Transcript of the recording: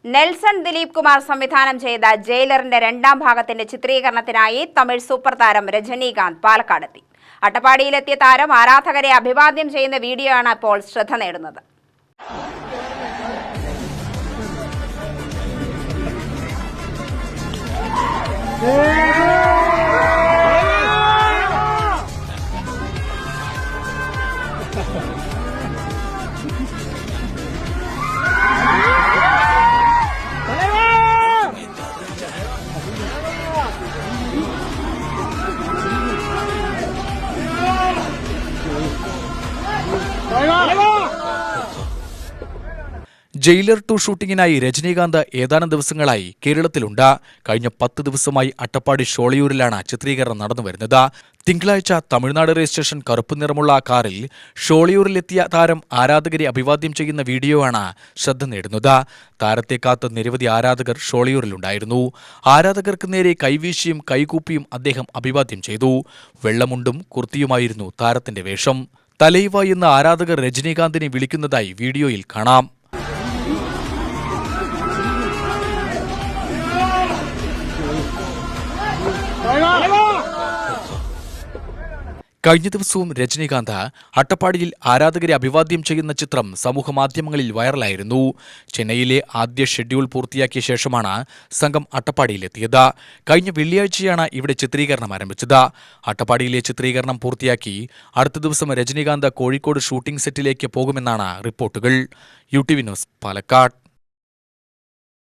Nelson Dileep Kumar സംവിധാനം ചെയ്ത ജയിലറിന്റെ രണ്ടാം ഭാഗത്തിന്റെ ചിത്രീകരണത്തിനായി തമിഴ് സൂപ്പർ താരം രജനീകാന്ത് പാലക്കാടെത്തി. അട്ടപ്പാടിയിലെത്തിയ താരം ആരാധകരെ അഭിവാദ്യം ചെയ്യുന്ന വീഡിയോ ആണ് ഇപ്പോൾ ശ്രദ്ധ നേടുന്നത്. ജയിലർ 2 ഷൂട്ടിങ്ങിനായി രജനീകാന്ത് ഏതാനും ദിവസങ്ങളായി കേരളത്തിലുണ്ട്. കഴിഞ്ഞ 10 ദിവസമായി അട്ടപ്പാടി ഷോളയൂരിലാണ് ചിത്രീകരണം നടന്നുവരുന്നത്. തിങ്കളാഴ്ച തമിഴ്നാട് രജിസ്ട്രേഷൻ കറുപ്പ് നിറമുള്ള കാറിൽ ഷോളയൂരിലെത്തിയ താരം ആരാധകരെ അഭിവാദ്യം ചെയ്യുന്ന വീഡിയോ ആണ് ശ്രദ്ധ നേടുന്നത്. താരത്തെ കാത്ത് നിരവധി ആരാധകർ ഷോളയൂരിലുണ്ടായിരുന്നു. ആരാധകർക്ക് നേരെ കൈവീശിയും കൈകൂപ്പിയും അദ്ദേഹം അഭിവാദ്യം ചെയ്തു. വെള്ളമുണ്ടും കുർത്തിയുമായിരുന്നു താരത്തിന്റെ വേഷം. തലൈവ എന്ന ആരാധകർ രജനീകാന്തിനെ വിളിക്കുന്നതായി വീഡിയോയിൽ കാണാം. കഴിഞ്ഞ ദിവസവും രജനീകാന്ത് അട്ടപ്പാടിയിൽ ആരാധകരെ അഭിവാദ്യം ചെയ്യുന്ന ചിത്രം സമൂഹമാധ്യമങ്ങളിൽ വൈറലായിരുന്നു. ചെന്നൈയിലെ ആദ്യ ഷെഡ്യൂൾ പൂർത്തിയാക്കിയ ശേഷമാണ് സംഘം അട്ടപ്പാടിയിലെത്തിയത്. കഴിഞ്ഞ വെള്ളിയാഴ്ചയാണ് ഇവിടെ ചിത്രീകരണം ആരംഭിച്ചത്. അട്ടപ്പാടിയിലെ ചിത്രീകരണം പൂർത്തിയാക്കി അടുത്ത ദിവസം രജനീകാന്ത് കോഴിക്കോട് ഷൂട്ടിംഗ് സെറ്റിലേക്ക് പോകുമെന്നാണ് റിപ്പോർട്ടുകൾ. UTV news, Palakkad.